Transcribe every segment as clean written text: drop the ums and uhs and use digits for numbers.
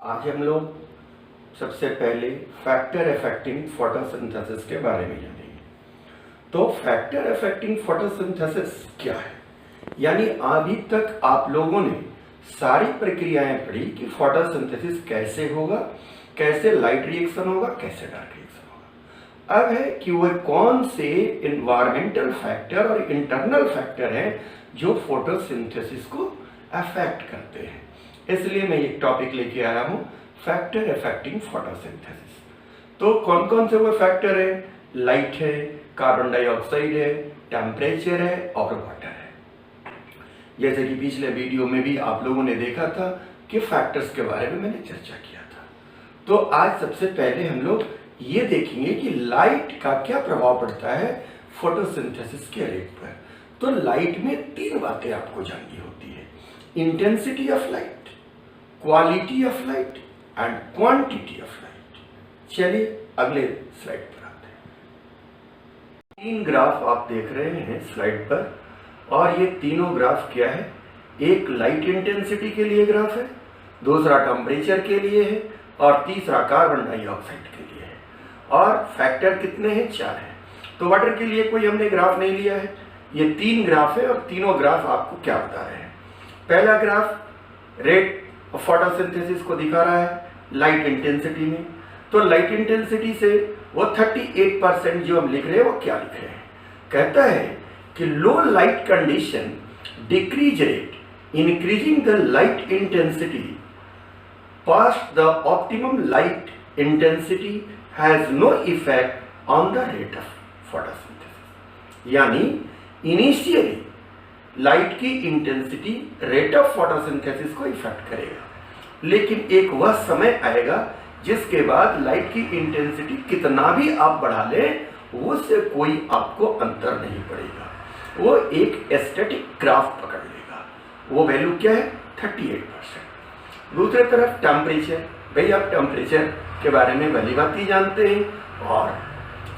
आज हम लोग सबसे पहले फैक्टर अफेक्टिंग फोटोसिंथेसिस के बारे में जानेंगे। तो फैक्टर अफेक्टिंग फोटोसिंथेसिस क्या है? यानी अभी तक आप लोगों ने सारी प्रक्रियाएं पढ़ी कि फोटोसिंथेसिस कैसे होगा, कैसे लाइट रिएक्शन होगा, कैसे डार्क रिएक्शन होगा। अब है कि वह कौन से इन्वायरमेंटल फैक्टर और इंटरनल फैक्टर हैं जो फोटोसिंथेसिस को अफेक्ट करते हैं। इसलिए मैं एक टॉपिक लेके आया हूं, फैक्टर अफेक्टिंग फोटोसिंथेसिस। तो कौन कौन से वो फैक्टर है? लाइट है, कार्बन डाइऑक्साइड है, टेम्परेचर है और वाटर है। जैसे कि पिछले वीडियो में भी आप लोगों ने देखा था कि फैक्टर्स के बारे में मैंने चर्चा किया था। तो आज सबसे पहले हम लोग ये देखेंगे कि लाइट का क्या प्रभाव पड़ता है फोटोसिंथेसिस के रेट पर। तो लाइट में तीन बातें आपको जाननी होती है: intensity of light, quality of light and quantity of light. चलिए अगले स्लाइड पर आते हैं। तीन ग्राफ आप देख रहे हैं स्लाइड पर, और ये तीनों ग्राफ क्या है? एक लाइट इंटेंसिटी के लिए ग्राफ है, दूसरा टेम्परेचर के लिए है और तीसरा कार्बन डाइऑक्साइड के लिए है। और फैक्टर कितने हैं? 4 हैं। तो वाटर के लिए कोई हमने ग्राफ नहीं लिया है। ये तीन ग्राफ है और तीनों ग्राफ आपको क्या बता रहे हैं? पहला ग्राफ रेट ऑफ फोटोसिंथेसिस को दिखा रहा है लाइट इंटेंसिटी में। तो लाइट इंटेंसिटी से वो 38% जो हम लिख रहे हैं वो क्या लिख रहे हैं? कहता है कि लो light condition decrease rate, increasing the light intensity past the optimum light intensity has no effect on the rate of photosynthesis। यानी इनिशियली लाइट की इंटेंसिटी रेट ऑफ फोटोसिंथेसिस को इफेक्ट करेगा, लेकिन एक वह समय आएगा जिसके बाद लाइट की इंटेंसिटी कितना भी आप बढ़ा लें उससे कोई आपको अंतर नहीं पड़ेगा। वो एक एस्थेटिक ग्राफ पकड़ लेगा। वो वैल्यू क्या है? 38%। दूसरी तरफ टेम्परेचर, भाई आप टेम्परेचर के बारे में भली भांति जानते हैं और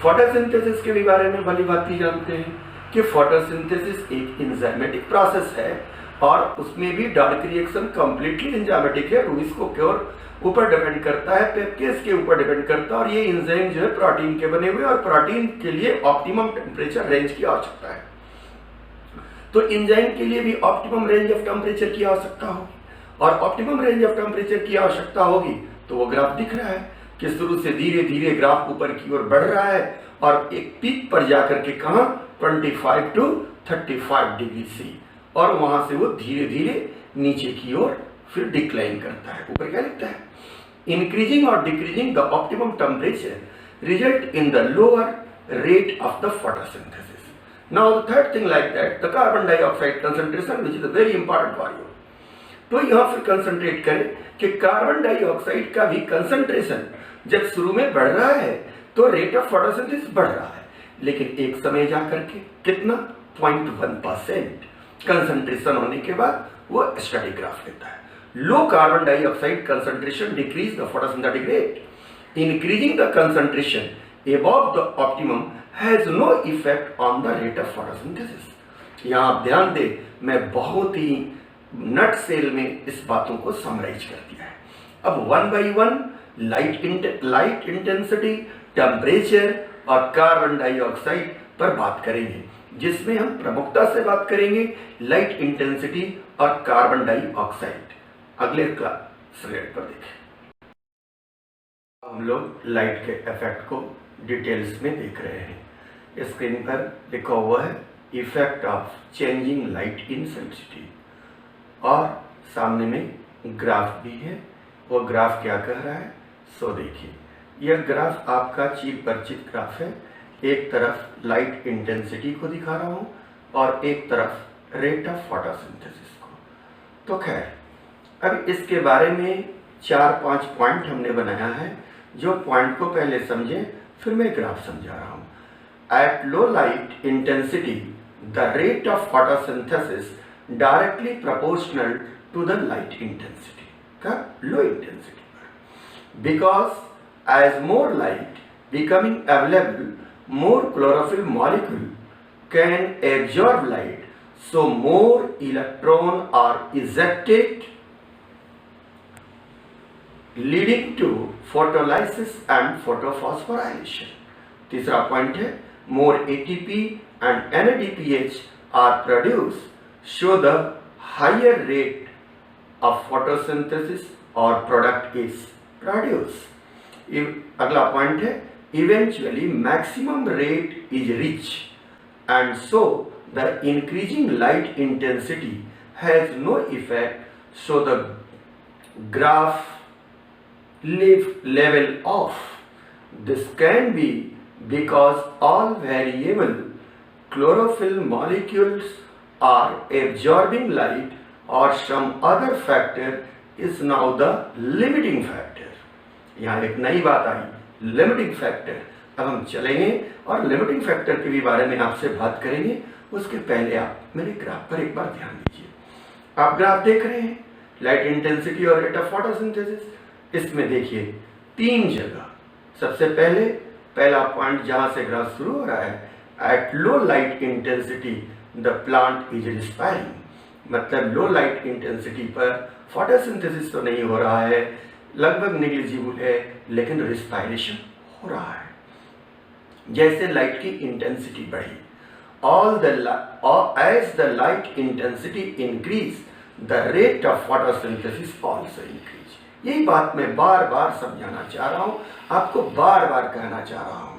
फोटोसिंथेसिस के भी बारे में भली भांति जानते हैं कि फोटोसिंथेसिस एक एंजाइमेटिक प्रोसेस है और उसमें भी डार्क रिएक्शन कंप्लीटली एंजाइमेटिक है। रूइस को क्योर ऊपर डिपेंड करता है, पेप्केस के ऊपर डिपेंड करता है, और ये एंजाइम जो है प्रोटीन के बने हुए और प्रोटीन के लिए ऑप्टिमम टेम्परेचर रेंज की आवश्यकता है। तो एंजाइम के लिए भी ऑप्टिमम रेंज ऑफ टेम्परेचर की आवश्यकता होगी, और ऑप्टिमम रेंज ऑफ टेम्परेचर की आवश्यकता होगी तो वो ग्राफ दिख रहा है कि शुरू से धीरे धीरे ग्राफ ऊपर की ओर बढ़ रहा है और एक पीक पर जाकर के कहां 25 to 35 डिग्री सी, और वहां से वो धीरे धीरे नीचे की ओर फिर डिक्लाइन करता है। ऊपर क्या लिखता है? इंक्रीजिंग और decreasing the optimum temperature result in the lower rate of the photosynthesis. Now the third thing like that, the carbon dioxide concentration, which is very important for you। तो यहां फिर कंसंट्रेट करें कि कार्बन डाइऑक्साइड का भी concentration जब शुरू में बढ़ रहा है तो रेट ऑफ फोटोसिंथेसिस बढ़ रहा है, लेकिन एक समय जाकर के कितना 0.1% कंसंट्रेशन होने के बाद वो स्टडी ग्राफ लेता है। Low carbon dioxide concentration decrease the photosynthetic rate, increasing the concentration above the optimum has no effect on the rate of photosynthesis। यहां आप ध्यान दें, मैं बहुत ही नट सेल में इस बातों को समराइज कर दिया है। अब one by one light intensity, temperature और कार्बन डाइऑक्साइड पर बात करेंगे, जिसमें हम प्रमुखता से बात करेंगे लाइट इंटेंसिटी और कार्बन डाइऑक्साइड। अगले स्लाइड पर देखें। हम लोग लाइट के इफेक्ट को डिटेल्स में देख रहे हैं। स्क्रीन पर लिखा हुआ है effect of changing light intensity, और सामने में ग्राफ भी है। वो ग्राफ क्या कह रहा है सो देखिए। यह ग्राफ आपका चिर परिचित ग्राफ है। एक तरफ लाइट इंटेंसिटी को दिखा रहा हूँ और एक तरफ रेट ऑफ फोटोसिंथेसिस को। तो खैर, अब इसके बारे में 4-5 पॉइंट हमने बनाया है। जो पॉइंट को पहले समझें, फिर मैं ग्राफ समझा रहा हूं। At low light intensity the rate of photosynthesis directly proportional to the light intensity का लो इंटेंसिटी पर, because as more light becoming available more chlorophyll molecule can absorb light, so more electron are ejected leading to photolysis and photophosphorylation. तीसरा point है more ATP and NADPH are produce so the higher rate of photosynthesis और product is produce. अगला point है eventually maximum rate is rich and so the increasing light intensity has no effect so the graph level off. This can be because all variable chlorophyll molecules are absorbing light or some other factor is now the limiting factor. यहाँ एक नई बात आई, limiting factor। अब हम चलेंगे और limiting factor के भी बारे में आपसे बात करेंगे। उसके पहले आप मेरे ग्राफ पर एक बार ध्यान दीजिए। आप ग्राफ देख रहे हैं, लाइट इंटेंसिटी और रेट ऑफ फोटोसिंथेसिस। इसमें देखिए 3 जगह। सबसे पहले पहला पॉइंट जहां से ग्राफ शुरू हो रहा है, at low light intensity the plant is respiring. मतलब लो लाइट इंटेंसिटी पर फोटोसिंथेसिस तो नहीं हो रहा है, लगभग नेग्लिजिबल है, लेकिन रिस्पायरेशन हो रहा है। जैसे लाइट की इंटेंसिटी बढ़ी, as the light intensity increase, the rate of photosynthesis also increase। यही बात मैं बार बार समझाना चाह रहा हूं, आपको बार बार कहना चाह रहा हूं।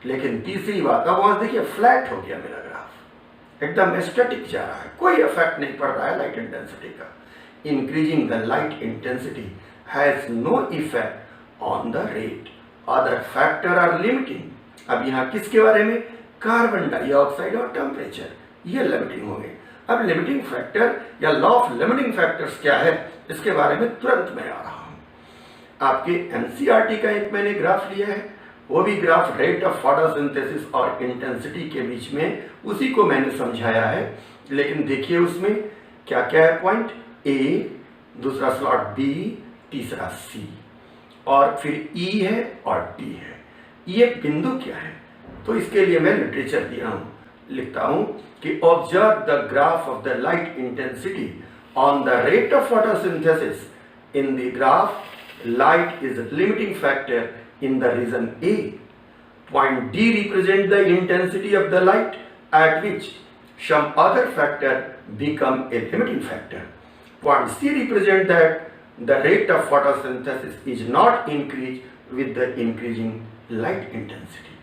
लेकिन तीसरी बात, अब वहां देखिए फ्लैट हो गया मेरा ग्राफ, एकदम स्टैटिक जा रहा है, कोई इफेक्ट नहीं पड़ रहा है लाइट इंटेंसिटी का। Increasing the light intensity has no effect on the rate, other factor are limiting. अब यहाँ किसके बारे में, कार्बन डाइऑक्साइड और टेम्परेचर, ये लिमिटिंग हो गए। अब लिमिटिंग फैक्टर या लॉ ऑफ लिमिटिंग फैक्टर्स क्या है, इसके बारे में तुरंत मैं आ रहा हूं। आपके एनसीईआरटी का एक मैंने ग्राफ लिया है, वो भी ग्राफ रेट ऑफ फोटोसिंथेसिस और इंटेंसिटी के बीच में, उसी को मैंने समझाया है। लेकिन देखिए उसमें क्या क्या है, पॉइंट ए, दूसरा स्लॉट बी, तीसरा सी, और फिर ई है और डी है। ये बिंदु क्या है, तो इसके लिए मैं लिटरेचर दिया हूं, लिखता हूं कि observe the graph of the light intensity on the rate of photosynthesis in the graph. Light is a limiting factor in the region A. Point D represents the intensity of the light at which some other factor become a limiting factor. Point C represents that the rate of photosynthesis is not increased with the increasing light intensity.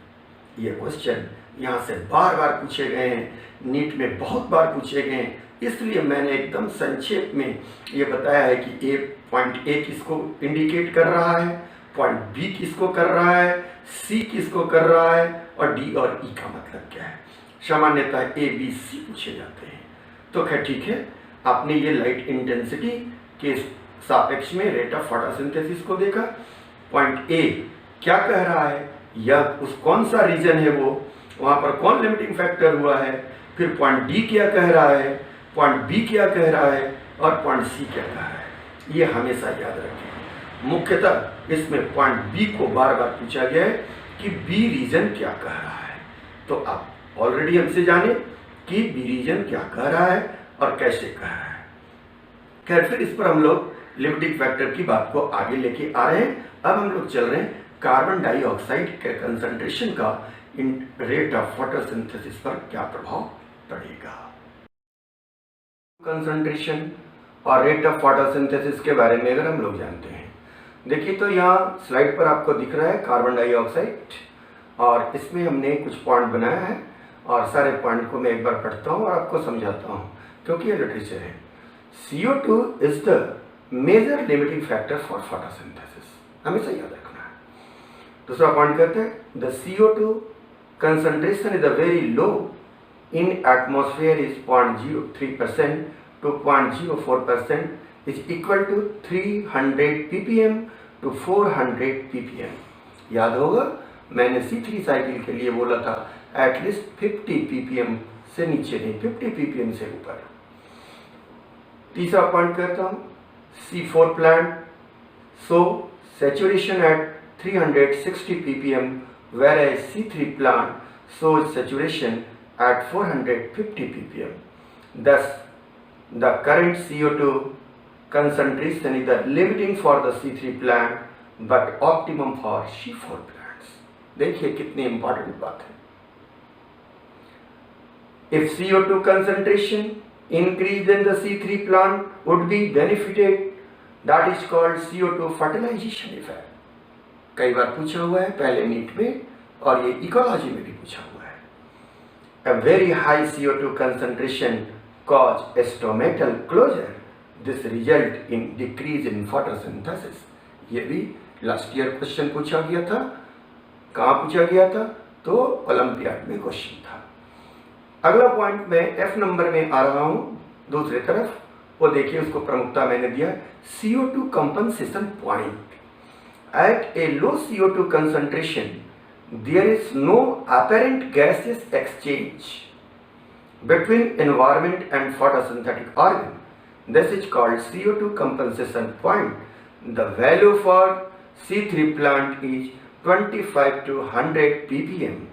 ये question यहाँ से बार बार पूछे गए हैं, NEET में बहुत बार पूछे गए हैं, इसलिए मैंने एकदम संक्षेप में ये बताया है कि पॉइंट ए किसको इंडिकेट कर रहा है, पॉइंट बी किसको कर रहा है, सी किसको कर रहा है, और डी और ई का मतलब क्या है। सामान्यतः ए बी सी पूछे जाते हैं। तो खैर ठीक है, आपने ये लाइट इंटेंसिटी के सापेक्ष में रेट ऑफ फोटोसिंथेसिस को देखा। पॉइंट ए क्या कह रहा है, यह उस कौन सा रीजन है, वो वहाँ पर कौन लिमिटिंग फैक्टर हुआ है। फिर पॉइंट डी क्या कह रहा है, पॉइंट बी क्या कह रहा है, और पॉइंट सी क्या कह रहा है। ये हमेशा याद रखें। मुख्यतः इसमें पॉइंट बी को बार बार पूछा गया है कि बी रीजन क्या कह रहा है। तो आप ऑलरेडी हमसे जाने कि बी रीजन क्या कह रहा है और कैसे कह रहा है। खैर फिर इस पर हम लोग लिमिटिंग फैक्टर की बात को आगे लेके आ रहे हैं। अब हम लोग चल रहे हैं कार्बन डाइऑक्साइड के कंसंट्रेशन का इन रेट ऑफ फोटोसिंथेसिस पर क्या प्रभाव पड़ेगा। कंसंट्रेशन और रेट ऑफ फोटोसिंथेसिस के बारे में अगर हम लोग जानते हैं, देखिए तो यहाँ स्लाइड पर आपको दिख रहा है कार्बन डाइऑक्साइड, और इसमें हमने कुछ पॉइंट बनाया है, और सारे पॉइंट को मैं एक बार पढ़ता हूँ और आपको समझाता हूँ, क्योंकि ये लिटरेचर है। CO2 is the major limiting factor for photosynthesis, हमेशा याद रखना है। दूसरा पॉइंट कहते हैं the CO2 concentration is very low in atmosphere is 0.03% to 0.04% is equal to 300 ppm to 400 ppm। याद होगा मैंने C3 साइकिल के लिए बोला था एटलीस्ट 50 ppm से नीचे नहीं, 50 ppm से ऊपर। तीसरा पॉइंट कहता हूँ C4 plant so saturation at 360 ppm whereas C3 plant shows saturation at 450 ppm. Thus, the current CO2 concentration is the limiting for the C3 plant but optimum for C4 plants. देखिए कितनी important बात है. If CO2 concentration increased in the C3 plant would be benefited, that is called CO2 fertilization effect. कई बार पूछा हुआ है पहले NEET में और ये इकोलॉजी में भी पूछा हुआ है. A very high CO2 concentration cause stomatal closure. This result in decrease in photosynthesis. ये भी लास्ट ईयर क्वेश्चन पूछा गया था. कहाँ पूछा गया था? तो ओलंपियाड में क्वेश्चन था. अगला पॉइंट मैं एफ नंबर में आ रहा हूँ दूसरी तरफ. वो देखिए उसको प्रमुखता मैंने दिया CO2 compensation point. At a low CO2 concentration, there is no apparent gaseous exchange between environment and photosynthetic organ. This is called CO2 compensation point. The value for C3 plant is 25 to 100 ppm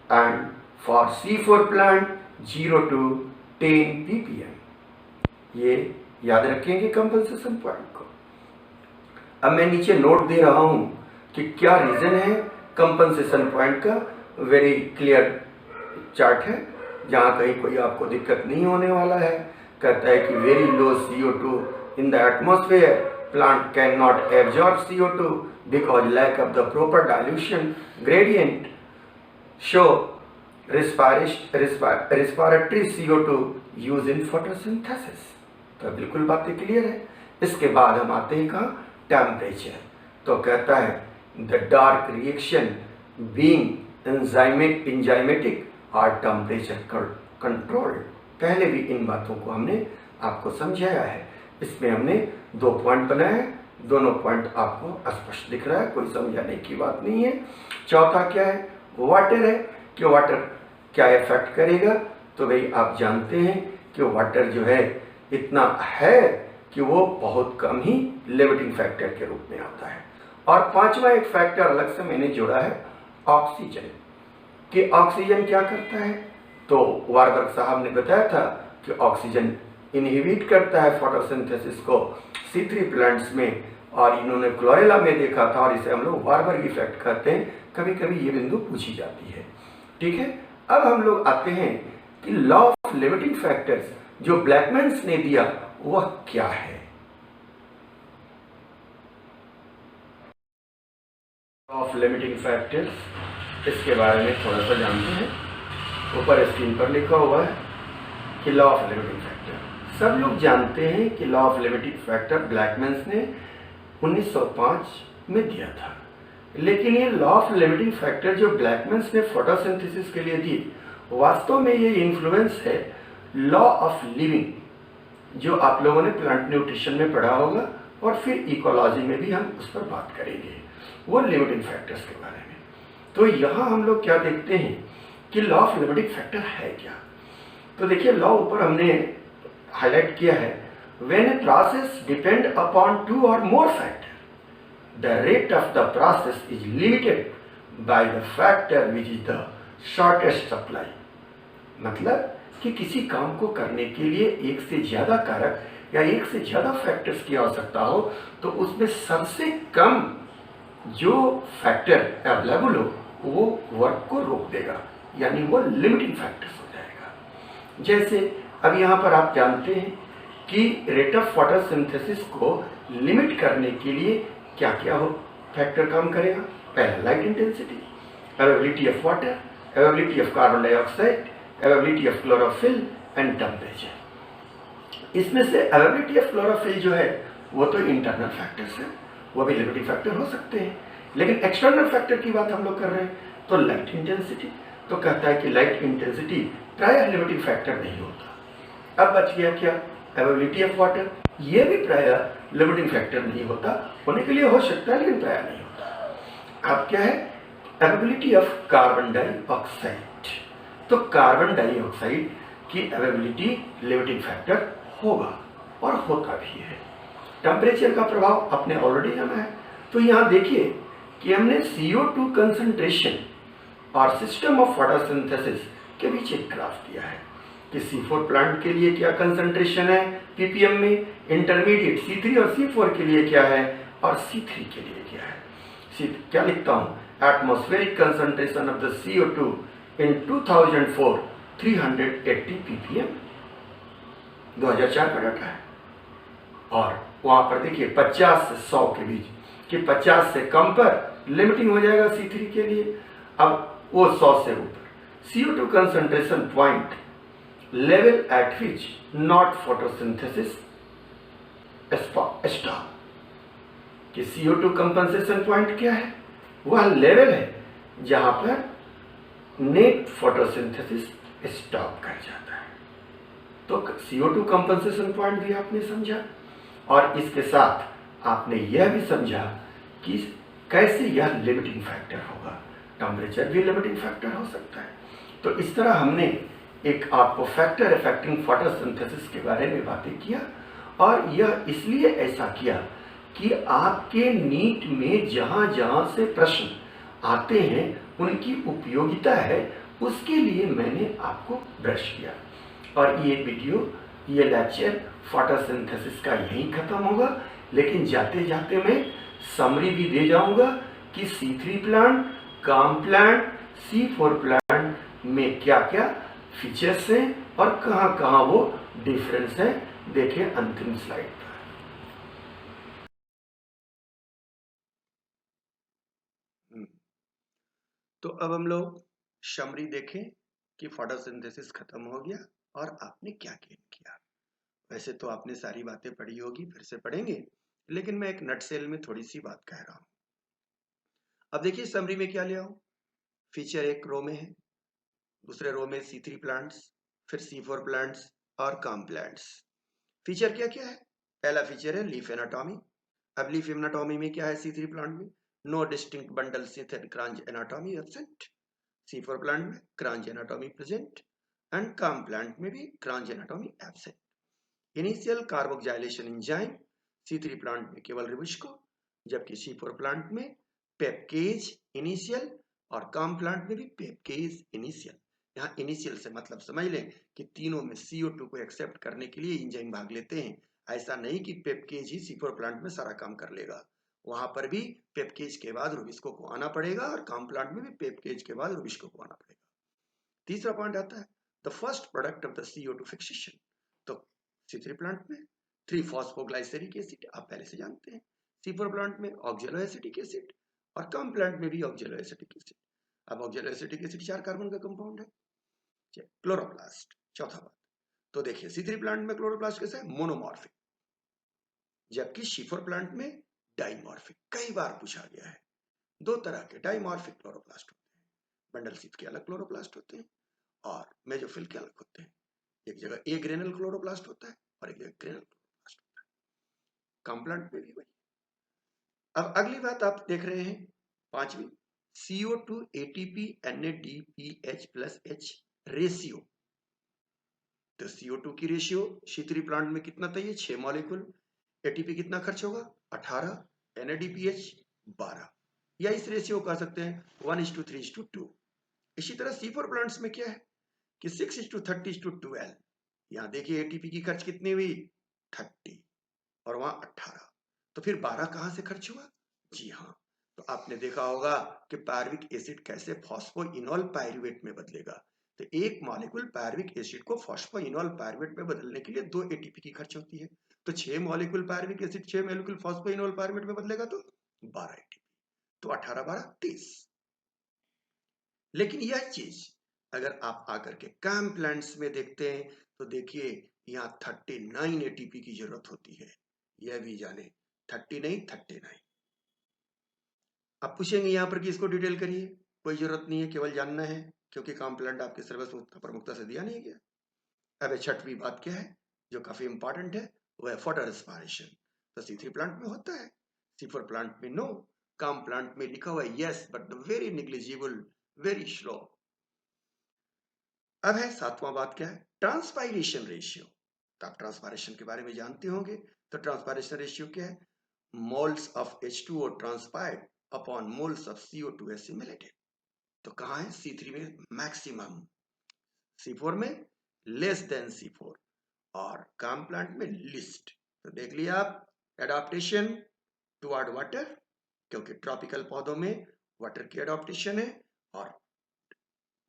and for C4 plant 0 to 10 ppm. ये याद रखेंगे compensation point को. अब मैं नीचे note दे रहा हूं कि क्या रीजन है कंपनसेशन पॉइंट का. वेरी क्लियर चार्ट है जहां कहीं कोई आपको दिक्कत नहीं होने वाला है. कहता है कि very low CO2 in the atmosphere, plant can not absorb CO2 because lack of the proper dilution gradient show respiratory CO2 use in photosynthesis. तो बिल्कुल बातें क्लियर है. इसके बाद हम आते हैं कहाँ? टेम्परेचर. तो कहता है the dark reaction being enzymatic are temperature controlled. पहले भी इन बातों को हमने आपको समझाया है. इसमें हमने 2 पॉइंट बनाए हैं. दोनों पॉइंट आपको स्पष्ट दिख रहा है, कोई समझाने की बात नहीं है. चौथा क्या है? वाटर है कि वाटर क्या इफेक्ट करेगा. तो भाई आप जानते हैं कि वाटर जो है इतना है कि वो बहुत कम ही लिमिटिंग फैक्टर के रूप में आता है. और पांचवा एक फैक्टर अलग से मैंने जोड़ा है ऑक्सीजन. कि ऑक्सीजन क्या करता है? तो वारबर्ग साहब ने बताया था कि ऑक्सीजन इनहिबिट करता है फोटोसिंथेसिस को C3 प्लांट्स में. और इन्होंने क्लोरेला में देखा था और इसे हम लोग वारबर्ग इफेक्ट कहते हैं. कभी कभी ये बिंदु पूछी जाती है. ठीक है. अब हम लोग आते हैं कि लॉ ऑफ लिमिटिंग फैक्टर्स जो ब्लैकमैन्स ने दिया वह क्या है. लॉ ऑफ लिमिटिंग फैक्टर्स, इसके बारे में थोड़ा सा जानते हैं. ऊपर स्क्रीन पर लिखा हुआ है कि लॉ ऑफ लिमिटिंग फैक्टर. सब लोग जानते हैं कि लॉ ऑफ लिमिटिंग फैक्टर ब्लैकमैन्स ने 1905 में दिया था. लेकिन ये लॉ ऑफ लिमिटिंग फैक्टर जो ब्लैकमैन्स ने फोटोसिंथेसिस के लिए दी, वास्तव में ये इन्फ्लुएंस है लॉ ऑफ लिविंग जो आप लोगों ने प्लांट न्यूट्रिशन में पढ़ा होगा और फिर इकोलॉजी में भी हम उस पर बात करेंगे, वो लिमिटिंग फैक्टर्स के बारे में. तो यहाँ हम लोग क्या देखते हैं कि लॉ ऑफ लिमिटिंग फैक्टर है क्या. तो देखिए लॉ ऊपर हमने हाईलाइट किया है. When a process depend upon 2 or more factor, the rate of the process is limited by the factor which is the shortest supply. मतलब कि किसी काम को करने के लिए एक से ज्यादा कारक या एक से ज्यादा फैक्टर्स की आवश्यकता हो तो उसमें सबसे कम जो फैक्टर अवेलेबल हो वो वर्क को रोक देगा, यानी वो लिमिटिंग फैक्टर्स हो जाएगा. जैसे अब यहाँ पर आप जानते हैं कि रेट ऑफ फोटोसिंथेसिस को लिमिट करने के लिए क्या क्या हो फैक्टर काम करेगा. पहला light intensity, availability of water, availability of carbon dioxide, availability of chlorophyll and temperature. इसमें से अवेलेबिलिटी ऑफ क्लोरोफिल जो है वो तो इंटरनल फैक्टर्स है, वो भी लिमिटिंग फैक्टर हो सकते हैं. लेकिन एक्सटर्नल फैक्टर की बात हम लोग कर रहे हैं तो लाइट इंटेंसिटी. तो कहता है कि लाइट इंटेंसिटी प्रायः लिमिटिंग फैक्टर नहीं होता. अब बच गया क्या? Availability of water. ये भी प्रायः लिमिटिंग फैक्टर नहीं होता, होने के लिए हो सकता है लेकिन प्रायः नहीं होता. अब क्या है? Availability of carbon dioxide. तो कार्बन डाइऑक्साइड की अवेलेबिलिटी लिमिटिंग फैक्टर होगा और होता भी है. टेम्परेचर का प्रभाव आपने ऑलरेडी जाना है. तो यहाँ देखिए कि हमने CO2 कंसंट्रेशन और सिस्टम ऑफ फोटोसिंथेसिस के बीच एक ग्राफ दिया है. कि C4 प्लांट के लिए क्या कंसंट्रेशन है ppm में, इंटरमीडिएट C3 और C4 के लिए क्या है और C3 के लिए क्या है। क्या लिखता हूं, atmospheric concentration of the CO2 in 2004 380 ppm, 2004 का डाटा है। और वहां पर देखिए 50 से 100 के बीच कि 50 से कम पर लिमिटिंग हो जाएगा C3 के लिए, अब वो 100 से ऊपर CO2 concentration point level at which not photosynthesis stop, कि CO2 कंपनसेशन पॉइंट क्या है, वह लेवल है जहां पर नेट फोटोसिंथेसिस स्टॉप कर जाता है। तो CO2 कंपनसेशन पॉइंट भी आपने समझा और इसके साथ आपने यह भी समझा कि कैसे यह लिमिटिंग फैक्टर होगा, टेम्परेचर भी लिमिटिंग फैक्टर हो सकता है। तो इस तरह हमने एक आपको फैक्टर अफेक्टिंग फोटोसिंथेसिस के बारे में बातें किया और यह इसलिए ऐसा किया कि आपके नीट में जहां जहां से प्रश्न आते हैं उनकी उपयोगिता है, उसके लिए मैंने आपको ब्रश किया। और ये वीडियो, ये लेक्चर फोटोसिंथेसिस का यहीं खत्म होगा, लेकिन जाते जाते मैं समरी भी दे जाऊंगा कि C3 प्लांट, काम प्लांट, C4 प्लांट में क्या क्या फीचर्स हैं और कहां कहां वो डिफरेंस है। देखें अंतिम स्लाइड पर। तो अब हम लोग समरी देखें कि फोटोसिंथेसिस खत्म हो गया और आपने क्या गेन किया। वैसे तो आपने सारी बातें पढ़ी होगी, फिर से पढ़ेंगे, लेकिन मैं एक नटसेल में थोड़ी सी बात कह रहा हूं। अब देखिए समरी में क्या लिया हूं, फीचर एक रो में है, दूसरे रो में C3 प्लांट्स, फिर C4 प्लांट्स और काम प्लांट्स। फीचर क्या क्या है, पहला फीचर है लीफ एनाटॉमी। अब लीफ एनाटॉमी में क्या है C3 प्लांट में, no distinct bundle sheath and kranz anatomy absent. C4 plant में kranz anatomy present and CAM plant में भी kranz anatomy absent. Initial carboxylation enzyme C3 plant में केवल रिबुस्को, जबकि C4 प्लांट में पेप्केज इनिशियल और काम प्लांट में भी पेप्केज इनिशियल। यहाँ इनिशियल से मतलब समझ लें कि तीनों में CO2 को एक्सेप्ट करने के लिए एंजाइम भाग लेते हैं। ऐसा नहीं कि पेप्केज ही C4 प्लांट में सारा काम कर लेगा, वहां पर भी पेप्केज के बाद रुबिस्को को आना पड़ेगा और काम प्लांट में भी पेप्केज के बाद रुबिस्को को आना पड़ेगा। तीसरा पॉइंट आता है the first product of the CO2 fixation. तो C3 प्लांट में 3-फॉस्फोग्लाइसेरिक एसिड, आप पहले से जानते हैं। C4 प्लांट में ऑक्जेलोएसिटिक एसिड और काम प्लांट में भी ऑक्जेलोएसिटिक एसिड। अब ऑक्जेलोएसिटिक एसिड 4 कार्बन का कंपाउंड है। क्लोरोप्लास्ट, चौथा बात। तो देखिए C3 प्लांट में क्लोरोप्लास्ट कैसा है, मोनोमॉर्फिक, जबकि C4 प्लांट में डाइमॉर्फिक। कई बार पूछा गया है, दो तरह के डाइमॉर्फिक क्लोरोप्लास्ट होते हैं, बंडल शीथ के अलग क्लोरोप्लास्ट होते हैं और मेसोफिल के अलग होते हैं। एक जगह ए ग्रेनल क्लोरोप्लास्ट होता है और एक जगह ग्रेनल क्लोरोप्लास्ट होता है। काम प्लांट में भी वही। अब अगली बात आप देख रहे हैं, पांचवी, CO2 ATP NADPH plus H ratio. तो CO2 की रेशियो C3 प्लांट में कितना चाहिए, 6 मॉलिक्यूल। ATP कितना खर्च होगा, 18, NADPH 12, या इस रेशियो कह सकते हैं 1:3:2। इसी तरह C4 प्लांट्स में क्या है कि 6:30:12। यहां देखिए ATP की खर्च कितनी हुई, 30 और वहां 18, तो फिर 12 कहां से खर्च हुआ। जी हाँ, तो आपने देखा होगा कि पायरुविक एसिड कैसे फॉस्फोइनोल पायरुवेट में बदलेगा। तो एक मॉलिक्यूल पायरुविक एसिड को फॉस्फोइनोल पायरुवेट में बदलने के लिए 2 ATP की खर्च होती है। तो 6 molecule pyruvic acid 6 molecule phosphoenol pyruvate में बदलेगा तो 12 ATP, तो 18 12 30। लेकिन यह चीज अगर आप आकर के काम प्लांट्स में देखते हैं तो देखिए यहाँ 39 ATP की जरूरत होती है। यह भी जाने, 30 नहीं 39। आप पूछेंगे यहाँ पर कि इसको डिटेल करिए, कोई जरूरत नहीं है, केवल जानना है क्योंकि काम प्लांट आपके सिलेबस में प्रमुखता से दिया नहीं गया। अब छठवीं बात क्या है जो काफी इंपॉर्टेंट है, वह है फोटो रेस्पिरेशन। तो C3 प्लांट में होता है, C4 प्लांट में नो, काम प्लांट में लिखा हुआ है yes but very negligible, very slow. अब है सातवां बात क्या है, ट्रांसपायरेशन रेशियो। तो आप ट्रांसपायरेशन के बारे में जानते होंगे। तो ट्रांसपायरेशन रेशियो क्या है, moles of H2O transpired upon moles of CO2 assimilated. तो कहां है, C3 में मैक्सिमम, C4 में लेस देन C4 और काम प्लांट में लिस्ट। तो देख लिया आप एडाप्टेशन टुवर्ड वाटर, क्योंकि ट्रॉपिकल पौधों में वाटर की एडाप्टेशन है और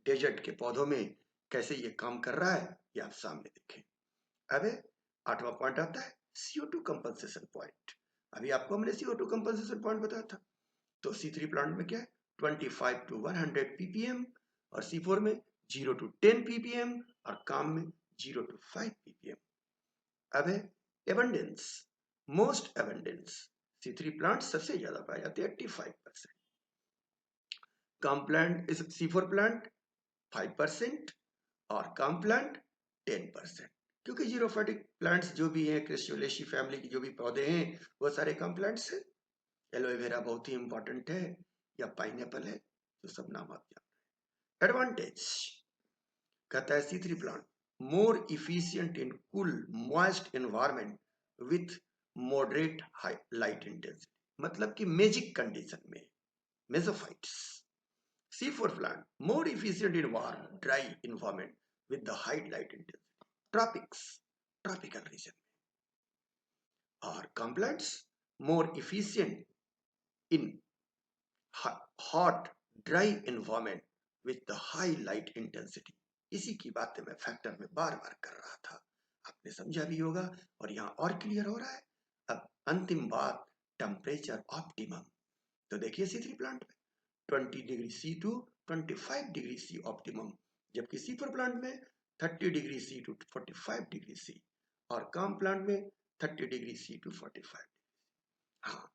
डेजर्ट के पौधों में कैसे ये काम कर रहा है ये आप सामने देखें। अब 8वां पॉइंट आता है CO2 कंपनसेशन पॉइंट। अभी आपको हमने CO2 कंपनसेशन पॉइंट बताया था। तो C3 प्लांट में क्या है 25 to 100 ppm और C4 में 0 to 10 ppm और काम में 0 to 5 ppm। अब है abundance, most abundance. C3 plant सबसे ज्यादा पाए जाते हैं 85%, काम प्लांट इस C4 प्लांट 5% और काम प्लांट 10%, क्योंकि जीरोफाइटिक प्लांट्स जो भी हैं क्रिस्टोलेसी फैमिली की जो भी पौधे हैं वो सारे काम प्लांट्स हैं। एलोवेरा बहुत ही इंपॉर्टेंट है या पाइनएप्पल है, तो सब नाम आप जान। एडवांटेज कहता है C3 plant more efficient in cool moist environment with moderate high light intensity, मतलब कि मैजिक कंडीशन में मेसोफाइट्स। C4 plant more efficient in warm, dry environment with the high light intensity. Tropics, tropical region. Or complants more efficient in hot, dry environment with the high light intensity. इसी की बातें मैं factor में बार बार कर रहा था, आपने समझा भी होगा और यहाँ और क्लियर हो रहा है। अब अंतिम बात टेम्परेचर ऑप्टिमम। तो देखिए C3 प्लांट में 20 degree C to 25 degree C optimum, जबकि C4 प्लांट में 30 degree C to 45 degree C और काम प्लांट में 30 डिग्री C टू 45। हाँ,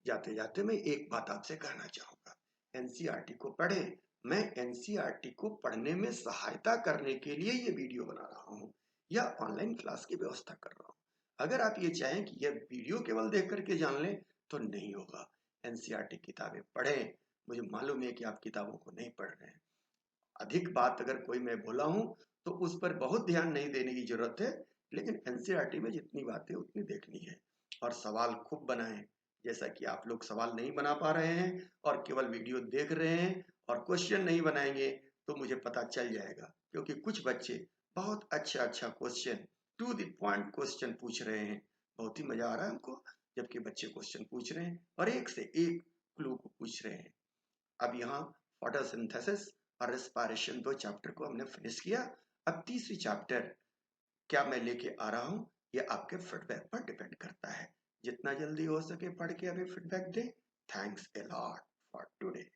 जाते जाते मैं एक बात आपसे कहना चाहूंगा, एनसीईआरटी को पढ़ें। मैं एनसीईआरटी को पढ़ने में सहायता करने के लिए ये वीडियो बना रहा हूँ या ऑनलाइन क्लास की व्यवस्था कर रहा हूँ। अगर आप ये चाहें कि यह वीडियो केवल देख करके जान लें तो नहीं होगा। एनसीईआरटी किताबें पढ़ें। मुझे मालूम है कि आप किताबों को नहीं पढ़ रहे हैं। अधिक बात अगर कोई मैं बोला हूं तो उस पर बहुत ध्यान नहीं देने की जरूरत है, लेकिन एनसीईआरटी में जितनी बातें उतनी देखनी है और सवाल खूब बनाएं। जैसा कि आप लोग सवाल नहीं बना पा रहे हैं और केवल वीडियो देख रहे हैं और क्वेश्चन नहीं बनाएंगे तो मुझे पता चल जाएगा, क्योंकि कुछ बच्चे बहुत अच्छा अच्छा question to the point question पूछ रहे हैं। बहुत ही मजा आ रहा है हमको जबकि बच्चे क्वेश्चन पूछ रहे हैं और एक से एक क्लू को पूछ रहे हैं। अब यहाँ फोटोसिंथेसिस और रेस्पिरेशन 2 चैप्टर को हमने फिनिश किया। अब तीसरी चैप्टर क्या मैं लेके आ रहा हूँ ये आपके फीडबैक पर डिपेंड करता है। जितना जल्दी हो सके पढ़ के हमें फीडबैक दें। Thanks a lot for today.